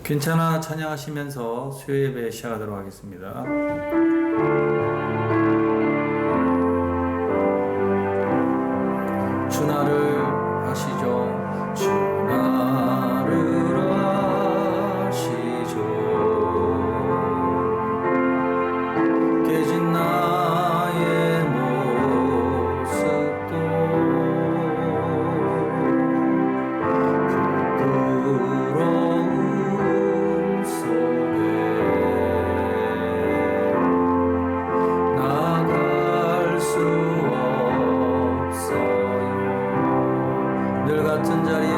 괜찮아 찬양하시면서 수요 예배 시작하도록 하겠습니다. 주 나를 아시죠? 주 나를 아시죠? 깨진 나의 모습도 부끄러움 속에 나갈 수 없어요. 늘 같은 자리에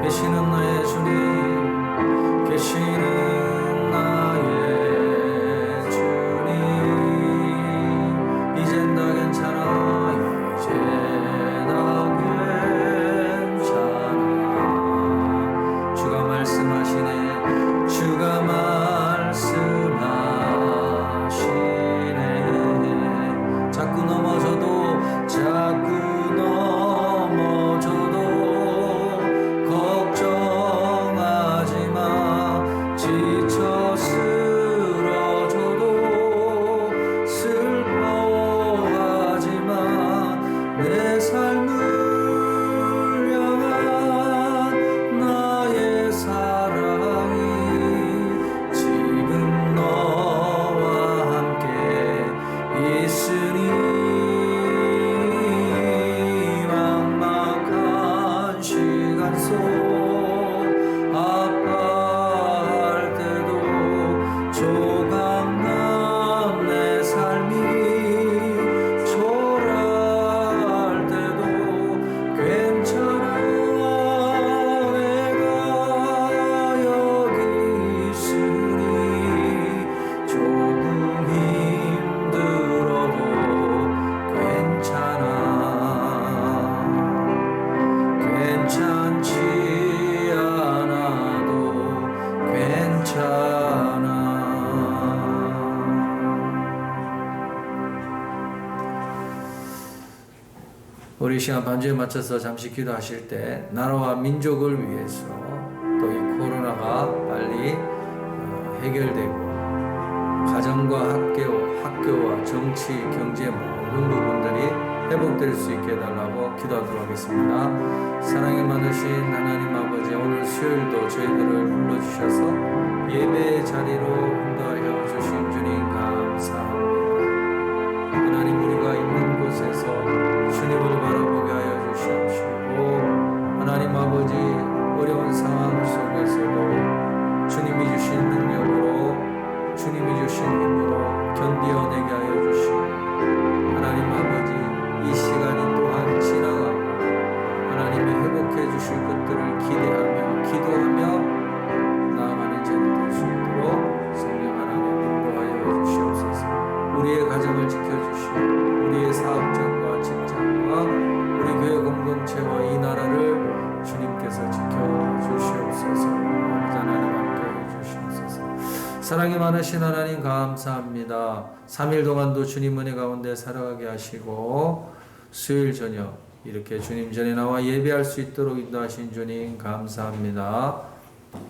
계시는 나의 주님, 계시는 나의 주님. 이젠 다 괜찮아, 이제 다 괜찮아. 주가 말씀하시네, 주가 말씀하시네. 자꾸 넘어져도 걱정하지 마. 지쳐 쓰러져도 슬퍼하지 마. 내 삶을 향한 나의 사랑이 지금 너와 함께 있으니 막막한 시간 속 아파할 때도 조각난 내 삶이 초라할 때도 괜찮아. 내가 여기 있으니 조금 힘들어도 괜찮아. 괜찮지 않아도 괜찮아. 우리 시간 반주에 맞춰서 잠시 기도하실 때 나라와 민족을 위해서 또 이 코로나가 빨리 해결되고 가정과 학교와 정치, 경제 모든 부분들이 회복될 수 있게 해달라고 기도하도록 하겠습니다. 사랑이 많으신 하나님 아버지, 오늘 수요일도 저희들을 불러주셔서 예배의 자리로 인도하여 주신 주님 감사합니다. 하나님, 우리가 있는 곳에서 주님을 바라보게 하여 주시옵시고, 하나님 아버지, 어려운 상황 속에서도 주님이 주신 능력으로, 주님이 주신 힘으로 견디어내게 하여 주시고, 하나님 아버지, 이 시간이 또한 지나가고 하나님이 회복해 주실 것들을 기대하며 기도하며 나아가는 자리 될 수 있도록 성령 하나님 인도하여 주시옵소서. 우리의 가정을 지켜주시고 우리의 사업장과 직장과 우리 교회 공동체와 이 나라를 주님께서 지켜주시옵소서. 아버지 하나님 함께해 주시옵소서. 사랑이 많으신 하나님 감사합니다. 3일 동안도 주님 은혜 가운데 살아가게 하시고 수요일 저녁 이렇게 주님 전에 나와 예배할 수 있도록 인도하신 주님 감사합니다.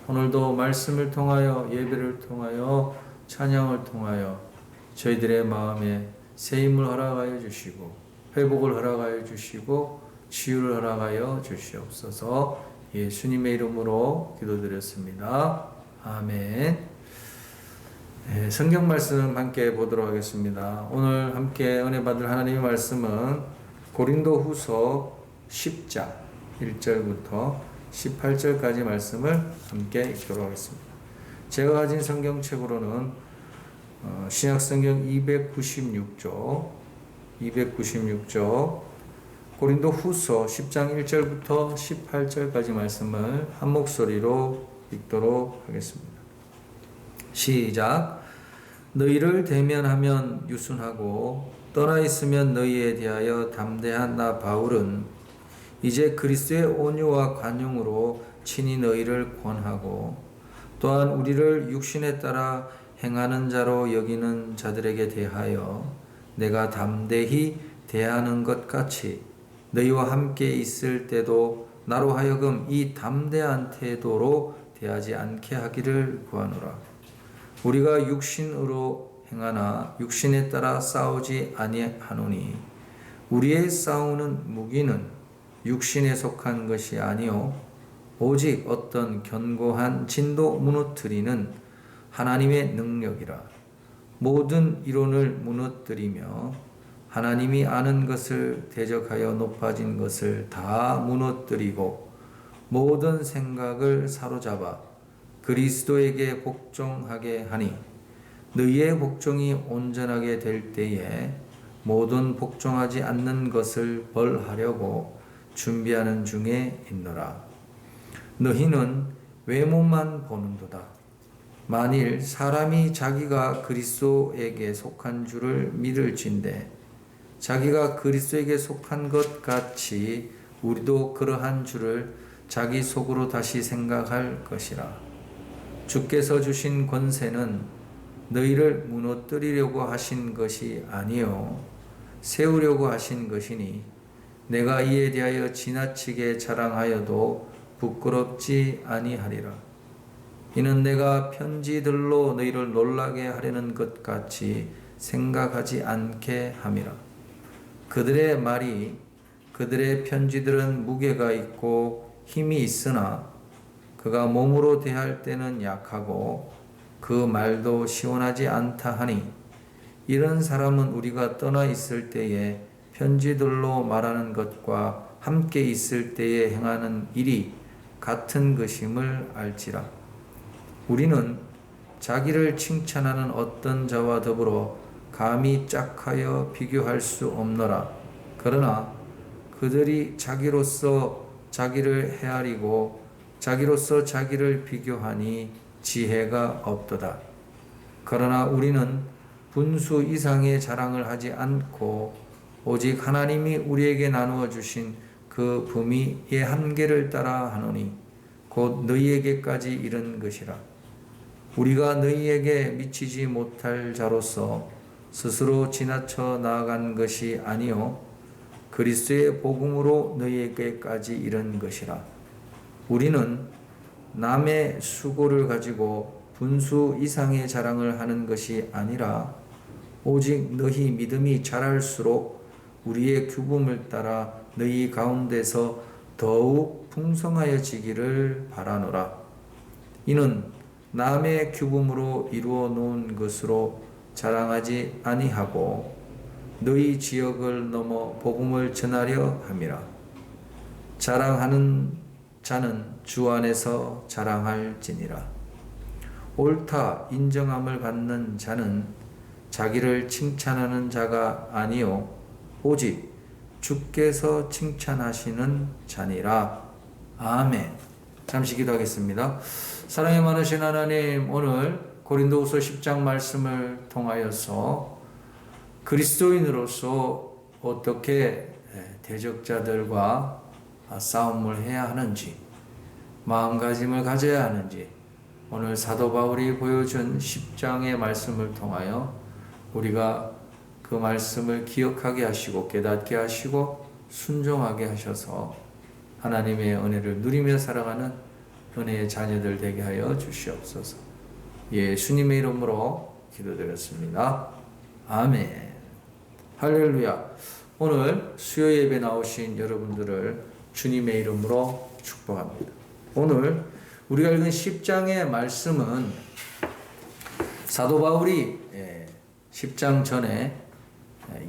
오늘도 말씀을 통하여, 예배를 통하여, 찬양을 통하여 저희들의 마음에 새 힘을 허락하여 주시고 회복을 허락하여 주시고 치유를 허락하여 주시옵소서. 예수님의 이름으로 기도드렸습니다. 아멘. 네, 성경 말씀 함께 보도록 하겠습니다. 오늘 함께 은혜 받을 하나님의 말씀은 고린도 후서 10장 1절부터 18절까지 말씀을 함께 읽도록 하겠습니다. 제가 가진 성경책으로는 신약성경 296조 고린도 후서 10장 1절부터 18절까지 말씀을 한 목소리로 읽도록 하겠습니다. 시작. 너희를 대면하면 유순하고 떠나 있으면 너희에 대하여 담대한 나 바울은 이제 그리스도의 온유와 관용으로 친히 너희를 권하고 또한 우리를 육신에 따라 행하는 자로 여기는 자들에게 대하여 내가 담대히 대하는 것 같이 너희와 함께 있을 때도 나로 하여금 이 담대한 태도로 대하지 않게 하기를 구하노라. 우리가 육신으로 행하나 육신에 따라 싸우지 아니하노니 우리의 싸우는 무기는 육신에 속한 것이 아니요 오직 어떤 견고한 진도 무너뜨리는 하나님의 능력이라. 모든 이론을 무너뜨리며 하나님이 아는 것을 대적하여 높아진 것을 다 무너뜨리고 모든 생각을 사로잡아 그리스도에게 복종하게 하니 너희의 복종이 온전하게 될 때에 모든 복종하지 않는 것을 벌하려고 준비하는 중에 있노라. 너희는 외모만 보는도다. 만일 사람이 자기가 그리스도에게 속한 줄을 믿을진대 자기가 그리스도에게 속한 것 같이 우리도 그러한 줄을 자기 속으로 다시 생각할 것이라. 주께서 주신 권세는 너희를 무너뜨리려고 하신 것이 아니요 세우려고 하신 것이니 내가 이에 대하여 지나치게 자랑하여도 부끄럽지 아니하리라. 이는 내가 편지들로 너희를 놀라게 하려는 것 같이 생각하지 않게 함이라. 그들의 말이 그들의 편지들은 무게가 있고 힘이 있으나 그가 몸으로 대할 때는 약하고 그 말도 시원하지 않다 하니 이런 사람은 우리가 떠나 있을 때에 편지들로 말하는 것과 함께 있을 때에 행하는 일이 같은 것임을 알지라. 우리는 자기를 칭찬하는 어떤 자와 더불어 감히 짝하여 비교할 수 없노라. 그러나 그들이 자기로서 자기를 헤아리고 자기로서 자기를 비교하니 지혜가 없도다. 그러나 우리는 분수 이상의 자랑을 하지 않고 오직 하나님이 우리에게 나누어 주신 그 범위의 한계를 따라 하노니 곧 너희에게까지 이른 것이라. 우리가 너희에게 미치지 못할 자로서 스스로 지나쳐 나아간 것이 아니요 그리스도의 복음으로 너희에게까지 이른 것이라. 우리는 남의 수고를 가지고 분수 이상의 자랑을 하는 것이 아니라 오직 너희 믿음이 자랄수록 우리의 규범을 따라 너희 가운데서 더욱 풍성하여지기를 바라노라. 이는 남의 규범으로 이루어 놓은 것으로 자랑하지 아니하고 너희 지역을 넘어 복음을 전하려 함이라. 자랑하는 자는 주 안에서 자랑할지니라. 옳다 인정함을 받는 자는 자기를 칭찬하는 자가 아니요 오직 주께서 칭찬하시는 자니라. 아멘. 잠시 기도하겠습니다. 사랑이 많으신 하나님, 오늘 고린도후서 10장 말씀을 통하여서 그리스도인으로서 어떻게 대적자들과 싸움을 해야 하는지, 마음가짐을 가져야 하는지 오늘 사도 바울이 보여준 10장의 말씀을 통하여 우리가 그 말씀을 기억하게 하시고 깨닫게 하시고 순종하게 하셔서 하나님의 은혜를 누리며 살아가는 은혜의 자녀들 되게 하여 주시옵소서. 예수님의 이름으로 기도드렸습니다. 아멘. 할렐루야. 오늘 수요 예배 나오신 여러분들을 주님의 이름으로 축복합니다. 오늘 우리가 읽은 10장의 말씀은 사도 바울이 10장 전에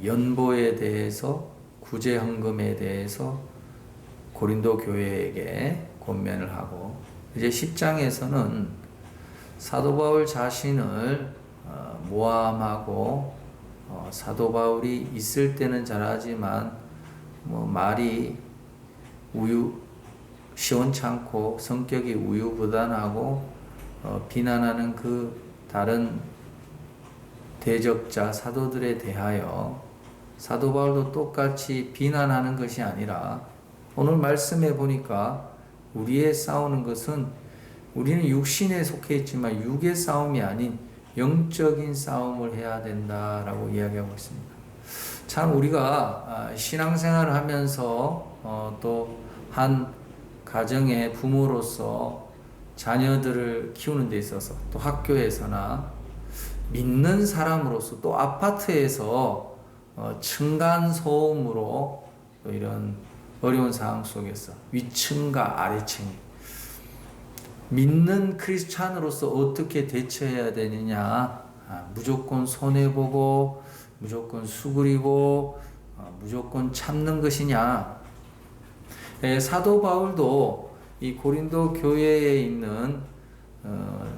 연보에 대해서 구제헌금에 대해서 고린도 교회에게 권면을 하고 이제 10장에서는 사도 바울 자신을 모함하고 사도 바울이 있을 때는 잘하지만 말이 시원찮고 성격이 우유부단하고 비난하는 그 다른 대적자 사도들에 대하여 사도 바울도 똑같이 비난하는 것이 아니라 오늘 말씀해 보니까 우리의 싸우는 것은 우리는 육신에 속해 있지만 육의 싸움이 아닌 영적인 싸움을 해야 된다라고 이야기하고 있습니다. 참 우리가 신앙생활을 하면서 또 한 가정의 부모로서 자녀들을 키우는 데 있어서 또 학교에서나 믿는 사람으로서 또 아파트에서 층간소음으로 또 이런 어려운 상황 속에서 위층과 아래층 믿는 크리스찬으로서 어떻게 대처해야 되느냐, 무조건 손해보고 무조건 수그리고 무조건 참는 것이냐. 사도 바울도 이 고린도 교회에 있는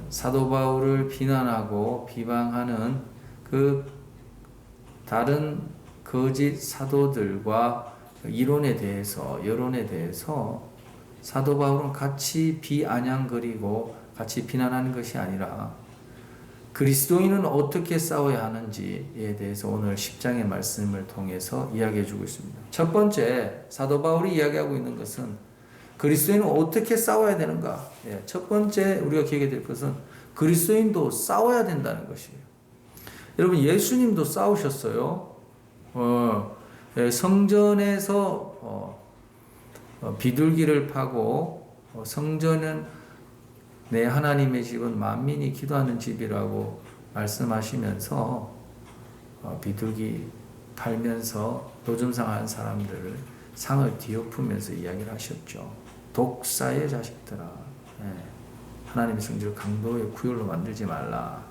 사도 바울을 비난하고 비방하는 그 다른 거짓 사도들과 이론에 대해서, 여론에 대해서 사도 바울은 같이 비아냥거리고 같이 비난하는 것이 아니라 그리스도인은 어떻게 싸워야 하는지에 대해서 오늘 10장의 말씀을 통해서 이야기해 주고 있습니다. 첫 번째, 사도 바울이 이야기하고 있는 것은 그리스도인은 어떻게 싸워야 되는가? 첫 번째 우리가 기억해야 될 것은 그리스도인도 싸워야 된다는 것이에요. 여러분, 예수님도 싸우셨어요. 성전에서 비둘기를 파고 성전은 내 하나님의 집은 만민이 기도하는 집이라고 말씀하시면서 비둘기 팔면서 노점상한 사람들을 상을 뒤엎으면서 이야기를 하셨죠. 독사의 자식들아, 하나님의 성전을 강도의 구열로 만들지 말라.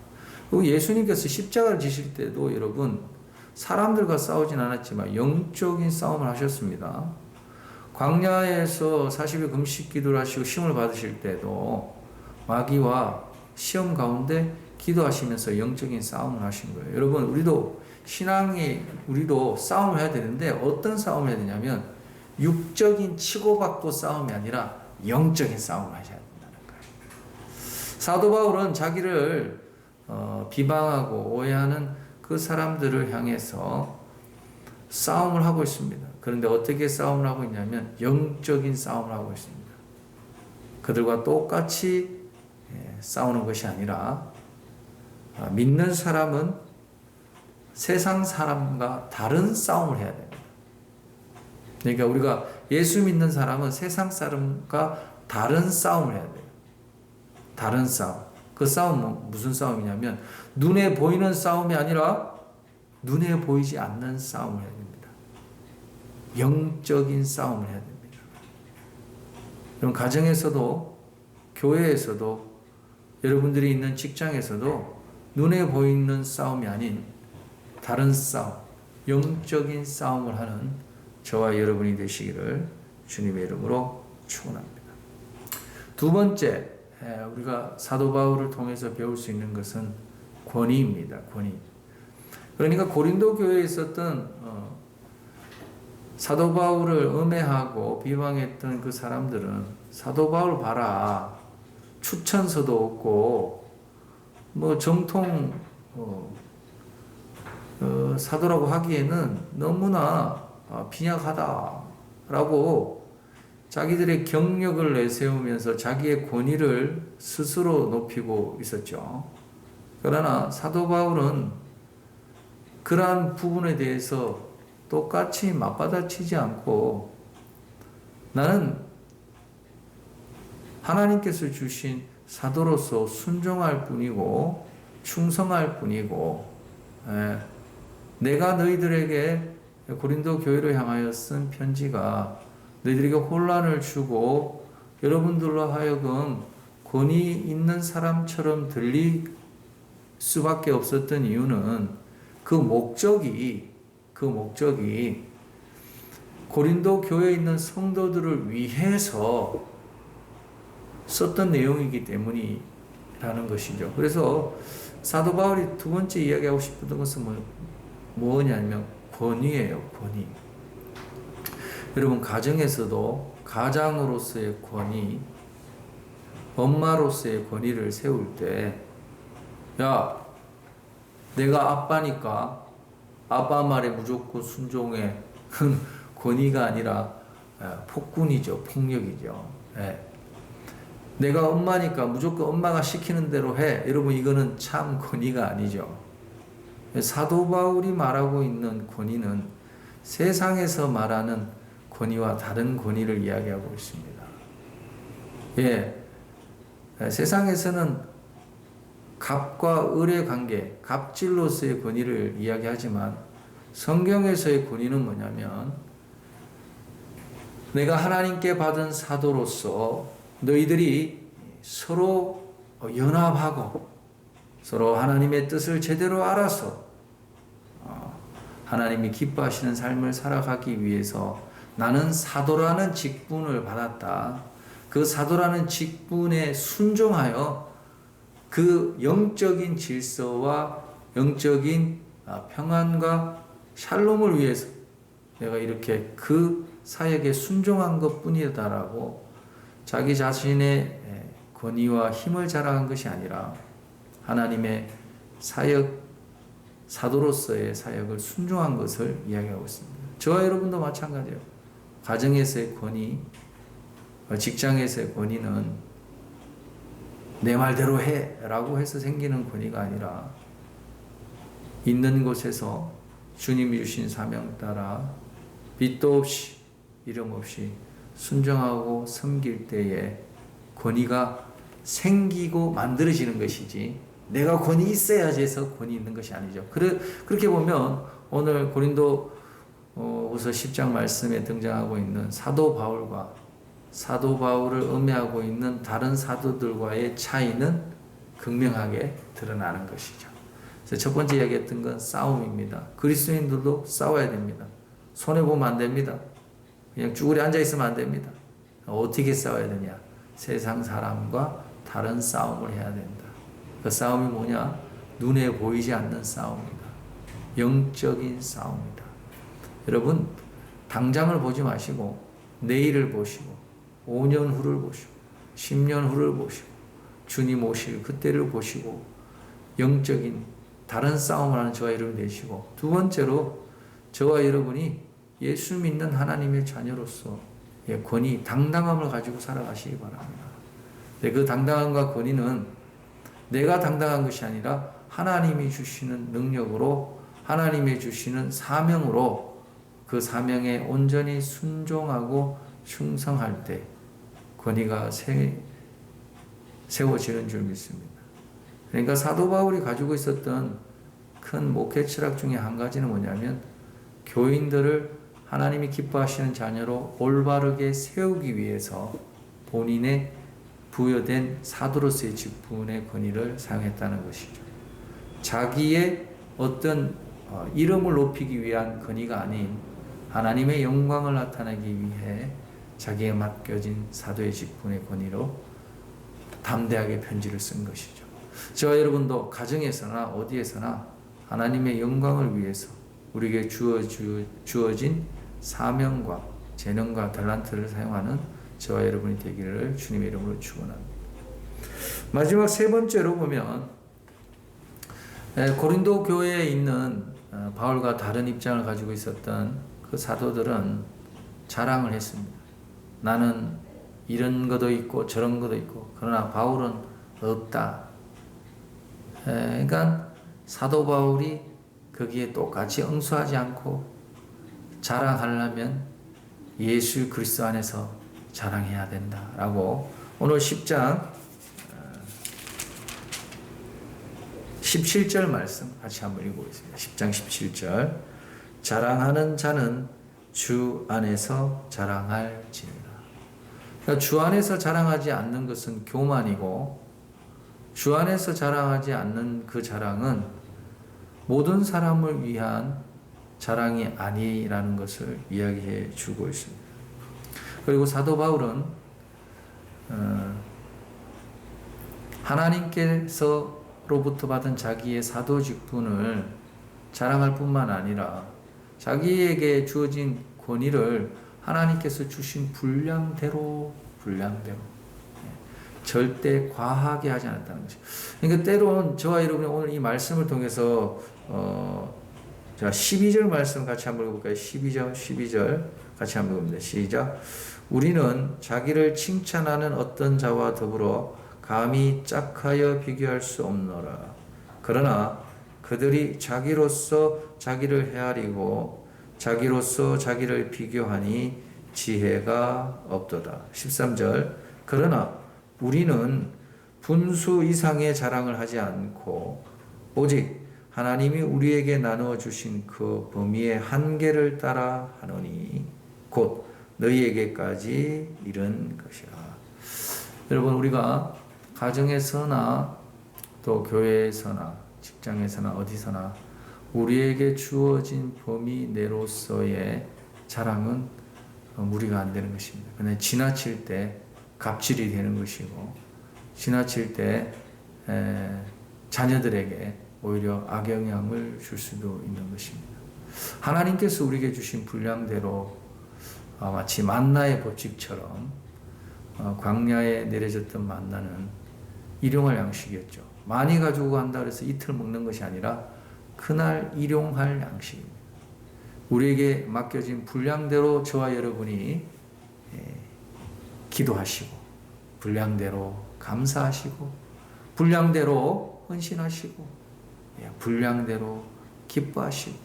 그리고 예수님께서 십자가를 지실 때도 여러분 사람들과 싸우진 않았지만 영적인 싸움을 하셨습니다. 광야에서 40일 금식 기도를 하시고 시험을 받으실 때도 마귀와 시험 가운데 기도하시면서 영적인 싸움을 하신 거예요. 여러분, 우리도 싸움을 해야 되는데 어떤 싸움을 해야 되냐면 육적인 치고받고 싸움이 아니라 영적인 싸움을 하셔야 된다는 거예요. 사도 바울은 자기를 비방하고 오해하는 그 사람들을 향해서 싸움을 하고 있습니다. 그런데 어떻게 싸움을 하고 있냐면 영적인 싸움을 하고 있습니다. 그들과 똑같이 싸우는 것이 아니라 믿는 사람은 세상 사람과 다른 싸움을 해야 됩니다. 그러니까 우리가 예수 믿는 사람은 세상 사람과 다른 싸움을 해야 돼요. 다른 싸움. 그 싸움은 무슨 싸움이냐면 눈에 보이는 싸움이 아니라 눈에 보이지 않는 싸움을 해야 됩니다. 영적인 싸움을 해야 됩니다. 그럼 가정에서도 교회에서도 여러분들이 있는 직장에서도 눈에 보이는 싸움이 아닌 다른 싸움, 영적인 싸움을 하는 저와 여러분이 되시기를 주님의 이름으로 축원합니다. 두 번째, 우리가 사도 바울을 통해서 배울 수 있는 것은 권위입니다. 권위. 그러니까 고린도 교회에 있었던 사도 바울을 음해하고 비방했던 그 사람들은 사도 바울 봐라, 추천서도 없고 뭐 정통 사도라고 하기에는 너무나 빈약하다라고 자기들의 경력을 내세우면서 자기의 권위를 스스로 높이고 있었죠. 그러나 사도 바울은 그러한 부분에 대해서 똑같이 맞받아치지 않고 나는 하나님께서 주신 사도로서 순종할 뿐이고 충성할 뿐이고 내가 너희들에게 고린도 교회를 향하여 쓴 편지가 너희들에게 혼란을 주고 여러분들로 하여금 권위 있는 사람처럼 들릴 수밖에 없었던 이유는 그 목적이 고린도 교회에 있는 성도들을 위해서 썼던 내용이기 때문이라는 것이죠. 그래서 사도 바울이 두 번째 이야기하고 싶었던 것은 뭐냐면 권위예요. 권위. 여러분, 가정에서도 가장으로서의 권위, 엄마로서의 권위를 세울 때, 야, 내가 아빠니까 아빠 말에 무조건 순종해. 권위가 아니라 폭군이죠. 폭력이죠. 내가 엄마니까 무조건 엄마가 시키는 대로 해. 여러분, 이거는 참 권위가 아니죠. 사도 바울이 말하고 있는 권위는 세상에서 말하는 권위와 다른 권위를 이야기하고 있습니다. 예, 세상에서는 갑과 을의 관계, 갑질로서의 권위를 이야기하지만 성경에서의 권위는 뭐냐면 내가 하나님께 받은 사도로서 너희들이 서로 연합하고 서로 하나님의 뜻을 제대로 알아서 하나님이 기뻐하시는 삶을 살아가기 위해서 나는 사도라는 직분을 받았다. 그 사도라는 직분에 순종하여 그 영적인 질서와 영적인 평안과 샬롬을 위해서 내가 이렇게 그 사역에 순종한 것 뿐이다라고 자기 자신의 권위와 힘을 자랑한 것이 아니라 하나님의 사도로서의 사역을 순종한 것을 이야기하고 있습니다. 저와 여러분도 마찬가지예요. 가정에서의 권위, 직장에서의 권위는 내 말대로 해 라고 해서 생기는 권위가 아니라 있는 곳에서 주님이 주신 사명 따라 빛도 없이 이름 없이 순종하고 섬길 때에 권위가 생기고 만들어지는 것이지 내가 권위 있어야지 해서 권위 있는 것이 아니죠. 그렇게 보면 오늘 고린도 우서 10장 말씀에 등장하고 있는 사도 바울과 사도 바울을 음해하고 있는 다른 사도들과의 차이는 극명하게 드러나는 것이죠. 그래서 첫 번째 이야기했던 건 싸움입니다. 그리스도인들도 싸워야 됩니다. 손해보면 안 됩니다. 그냥 쭈그리 앉아있으면 안 됩니다. 어떻게 싸워야 되냐? 세상 사람과 다른 싸움을 해야 된다. 그 싸움이 뭐냐? 눈에 보이지 않는 싸움이다. 영적인 싸움이다. 여러분, 당장을 보지 마시고 내일을 보시고 5년 후를 보시고 10년 후를 보시고 주님 오실 그때를 보시고 영적인 다른 싸움을 하는 저와 여러분 되시고, 두 번째로 저와 여러분이 예수 믿는 하나님의 자녀로서 권위, 당당함을 가지고 살아가시기 바랍니다. 그 당당함과 권위는 내가 당당한 것이 아니라 하나님이 주시는 능력으로, 하나님이 주시는 사명으로 그 사명에 온전히 순종하고 충성할 때 권위가 세워지는 줄 믿습니다. 그러니까 사도 바울이 가지고 있었던 큰 목회 철학 중에 한 가지는 뭐냐면 교인들을 하나님이 기뻐하시는 자녀로 올바르게 세우기 위해서 본인의 부여된 사도로서의 직분의 권위를 사용했다는 것이죠. 자기의 어떤 이름을 높이기 위한 권위가 아닌 하나님의 영광을 나타내기 위해 자기에 맡겨진 사도의 직분의 권위로 담대하게 편지를 쓴 것이죠. 저와 여러분도 가정에서나 어디에서나 하나님의 영광을 위해서 우리에게 주어진 사명과 재능과 탤런트를 사용하는 저와 여러분이 되기를 주님의 이름으로 축원합니다. 마지막 세 번째로 보면 고린도 교회에 있는 바울과 다른 입장을 가지고 있었던 그 사도들은 자랑을 했습니다. 나는 이런 것도 있고 저런 것도 있고, 그러나 바울은 없다. 그러니까 사도 바울이 거기에 똑같이 응수하지 않고 자랑하려면 예수 그리스도 안에서 자랑해야 된다라고 오늘 10장 17절 말씀 같이 한번 읽어보겠습니다. 10장 17절 자랑하는 자는 주 안에서 자랑할지니라. 그러니까 주 안에서 자랑하지 않는 것은 교만이고, 주 안에서 자랑하지 않는 그 자랑은 모든 사람을 위한 자랑이 아니라는 것을 이야기해 주고 있습니다. 그리고 사도 바울은 하나님께서로부터 받은 자기의 사도 직분을 자랑할 뿐만 아니라 자기에게 주어진 권위를 하나님께서 주신 분량대로 절대 과하게 하지 않았다는 것이죠. 그러니까 때론 저와 여러분이 오늘 이 말씀을 통해서 자 12절 말씀 같이 한번 읽어볼까요? 12절 같이 한번 읽어봅니다. 시작. 우리는 자기를 칭찬하는 어떤 자와 더불어 감히 짝하여 비교할 수 없노라. 그러나 그들이 자기로서 자기를 헤아리고 자기로서 자기를 비교하니 지혜가 없도다. 13절 그러나 우리는 분수 이상의 자랑을 하지 않고 오직 하나님이 우리에게 나누어 주신 그 범위의 한계를 따라 하노니 곧 너희에게까지 이른 것이라. 여러분 우리가 가정에서나 또 교회에서나 직장에서나 어디서나 우리에게 주어진 범위 내로서의 자랑은 무리가 안 되는 것입니다. 그런데 지나칠 때 갑질이 되는 것이고 지나칠 때 자녀들에게 오히려 악영향을 줄 수도 있는 것입니다. 하나님께서 우리에게 주신 분량대로 마치 만나의 법칙처럼 광야에 내려졌던 만나는 일용할 양식이었죠. 많이 가지고 간다 그래서 이틀 먹는 것이 아니라 그날 일용할 양식입니다. 우리에게 맡겨진 분량대로 저와 여러분이 기도하시고 분량대로 감사하시고 분량대로 헌신하시고 분량대로 기뻐하시고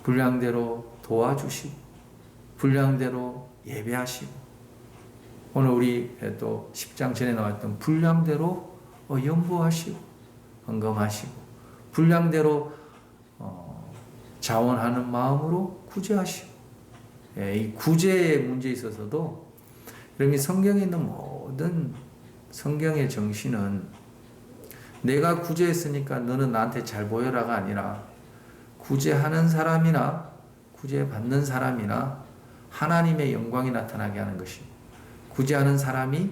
분량대로 도와주시고 분량대로 예배하시고 오늘 우리 또 10장 전에 나왔던 분량대로 연보하시고 헌금하시고 분량대로 자원하는 마음으로 구제하시고 이 구제의 문제에 있어서도 여러분이 성경에 있는 모든 성경의 정신은 내가 구제했으니까 너는 나한테 잘 보여라가 아니라 구제하는 사람이나 구제받는 사람이나 하나님의 영광이 나타나게 하는 것이고 구제하는 사람이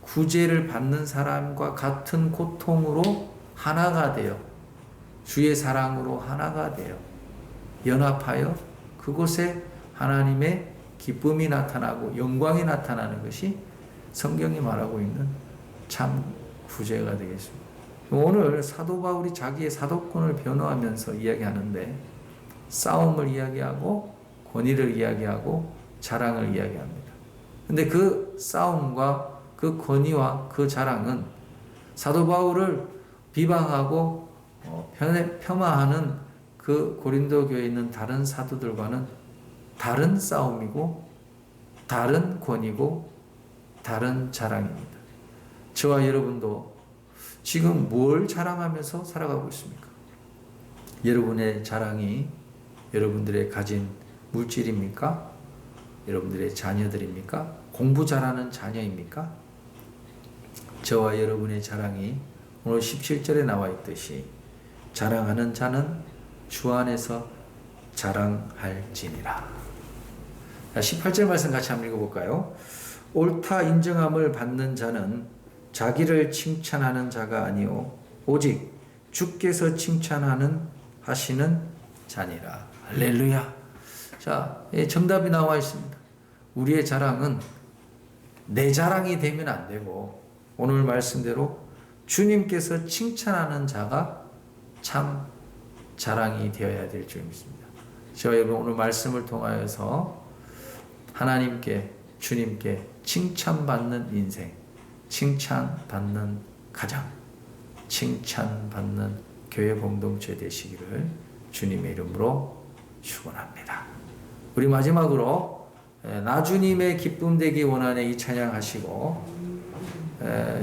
구제를 받는 사람과 같은 고통으로 하나가 되어 주의 사랑으로 하나가 되어 연합하여 그곳에 하나님의 기쁨이 나타나고 영광이 나타나는 것이 성경이 말하고 있는 참 구제가 되겠습니다. 오늘 사도 바울이 자기의 사도권을 변호하면서 이야기하는데 싸움을 이야기하고 권위를 이야기하고 자랑을 이야기합니다. 근데 그 싸움과 그 권위와 그 자랑은 사도 바울을 비방하고 폄하하는 그 고린도 교회에 있는 다른 사도들과는 다른 싸움이고 다른 권위고 다른 자랑입니다. 저와 여러분도 지금 뭘 자랑하면서 살아가고 있습니까? 여러분의 자랑이 여러분들의 가진 물질입니까? 여러분들의 자녀들입니까? 공부 잘하는 자녀입니까? 저와 여러분의 자랑이 오늘 17절에 나와 있듯이 자랑하는 자는 주 안에서 자랑할지니라. 18절 말씀 같이 한번 읽어볼까요? 옳다 인정함을 받는 자는 자기를 칭찬하는 자가 아니요 오직 주께서 하시는 자니라. 할렐루야. 자, 정답이 나와 있습니다. 우리의 자랑은 내 자랑이 되면 안 되고 오늘 말씀대로 주님께서 칭찬하는 자가 참 자랑이 되어야 될 줄 믿습니다. 저와 여러분 오늘 말씀을 통하여서 하나님께 주님께 칭찬받는 인생, 칭찬받는 가정, 칭찬받는 교회 공동체 되시기를 주님의 이름으로 축원합니다. 우리 마지막으로 나 주님의 기쁨 되기 원하네 이 찬양하시고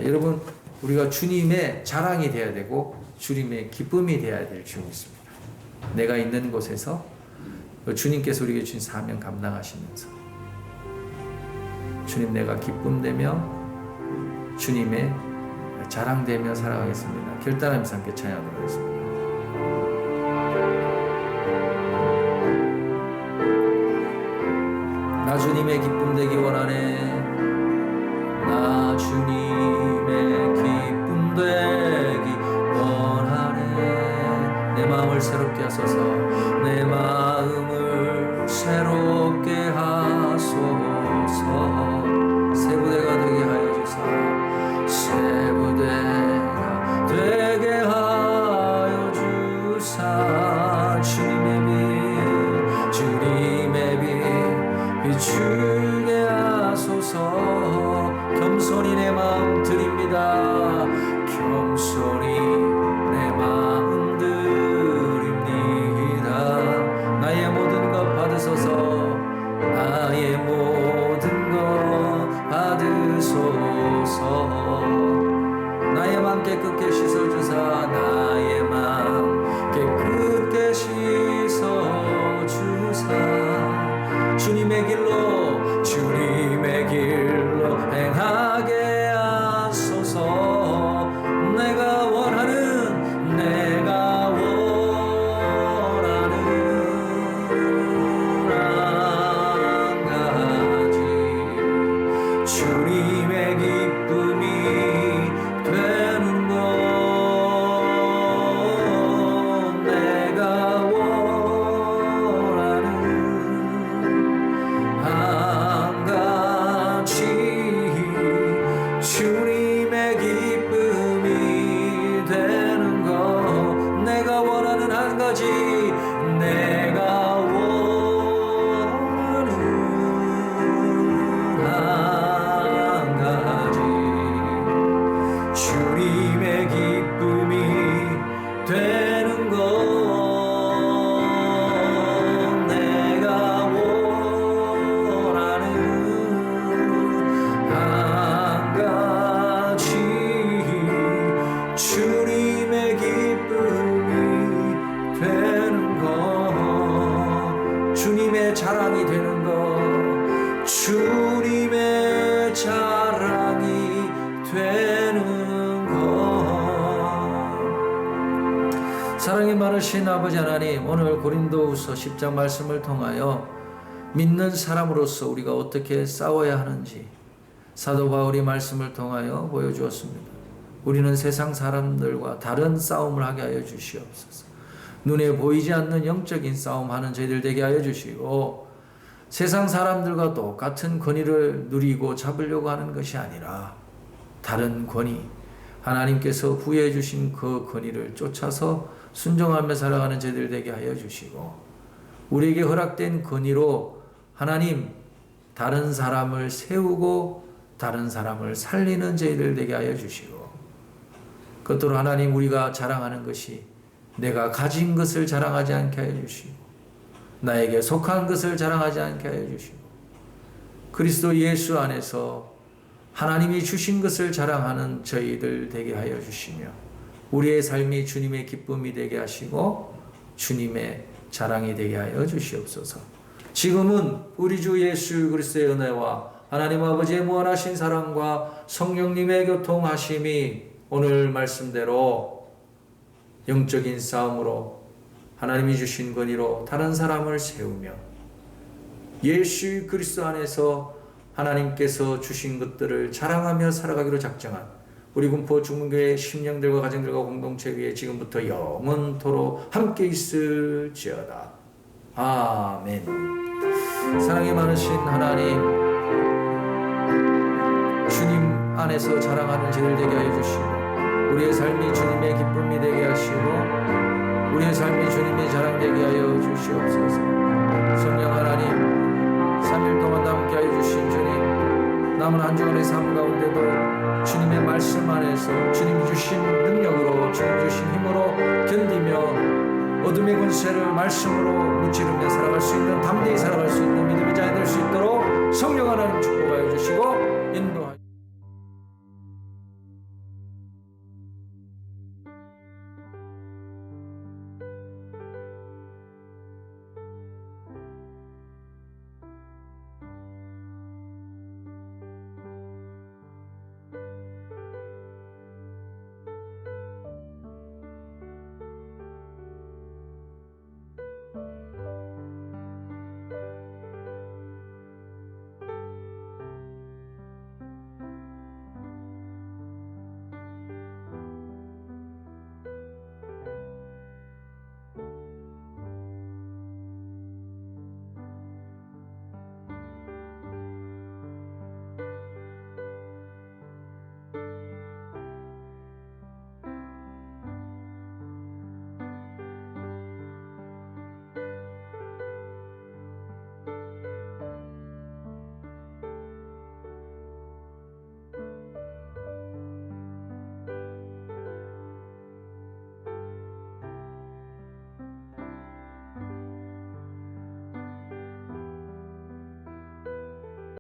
여러분 우리가 주님의 자랑이 되어야 되고 주님의 기쁨이 되어야 될 줄 믿습니다. 내가 있는 곳에서 주님께서 우리에게 주신 사명 감당하시면서 주님 내가 기쁨되며 주님의 자랑되며 살아가겠습니다. 결단하면서 함께 찬양하도록 하겠습니다. 나 주님의 기쁨 되기 원하네. 나 주님의 기쁨 되기 원하네. 내 마음을 새롭게 하소서. 내 마음을 새롭게 하소서. 새 부대가 되게 하여 주사. 새 부대가 되게 하여 주사. 주님의 빛 비추게 하소서. 겸손히 내 마음 드립니다. 겸손히 내 마음 드립니다. 나의 모든 것 받으소서. 나의 맘 깨끗게 씻어주사 나의 맘 깨끗게 씻어주사 주님의 길로 행하게 하소서. 내가 원하는 한 가지 주님의 기쁨이 되는 것. 내가 원하는 한 가지 주님의 기쁨이 되는 것. 내가 원하는 한 가지 내가 원하는 한 가지 주님의 기쁨이 되는 것. 내가 원하는 한 가지 주님의 기쁨이 되는 것. 주님의 자랑이 되는 것. 주님의 자랑이 되는 것. 사랑이 많으신 아버지 하나님, 오늘 고린도후서 10장 말씀을 통하여 믿는 사람으로서 우리가 어떻게 싸워야 하는지 사도 바울이 말씀을 통하여 보여주었습니다. 우리는 세상 사람들과 다른 싸움을 하게 하여 주시옵소서. 눈에 보이지 않는 영적인 싸움하는 저희들 되게 하여 주시고, 세상 사람들과 똑같은 권위를 누리고 잡으려고 하는 것이 아니라 다른 권위, 하나님께서 부여해 주신 그 권위를 쫓아서 순종하며 살아가는 저희들 되게 하여 주시고, 우리에게 허락된 권위로 하나님 다른 사람을 세우고 다른 사람을 살리는 저희들 되게 하여 주시고, 그것도 하나님 우리가 자랑하는 것이 내가 가진 것을 자랑하지 않게 하여 주시고, 나에게 속한 것을 자랑하지 않게 하여 주시고, 그리스도 예수 안에서 하나님이 주신 것을 자랑하는 저희들 되게 하여 주시며, 우리의 삶이 주님의 기쁨이 되게 하시고 주님의 자랑이 되게 하여 주시옵소서. 지금은 우리 주 예수 그리스도의 은혜와 하나님 아버지의 무한하신 사랑과 성령님의 교통하심이 오늘 말씀대로 영적인 싸움으로 하나님이 주신 권위로 다른 사람을 세우며 예수 그리스도 안에서 하나님께서 주신 것들을 자랑하며 살아가기로 작정한 우리 군포 중문교회 심령들과 가정들과 공동체 위에 지금부터 영원토록 함께 있을지어다. 아멘. 사랑이 많으신 하나님, 주님 안에서 자랑하는 저희들 되게 하여 주시고, 우리의 삶이 주님의 기쁨이 되게 하시고 우리의 삶이 주님의 자랑 되게 하여 주시옵소서. 성령 하나님, 3일 동안 함께 하여 주신 주님, 남은 한 주간의 삶 가운데도 주님의 말씀 안에서 주님이 주신 능력으로 주님이 주신 힘으로 견디며 어둠의 권세를 말씀으로 무찌르며 살아갈 수 있는, 담대히 살아갈 수 있는 믿음의 자녀 될 수 있도록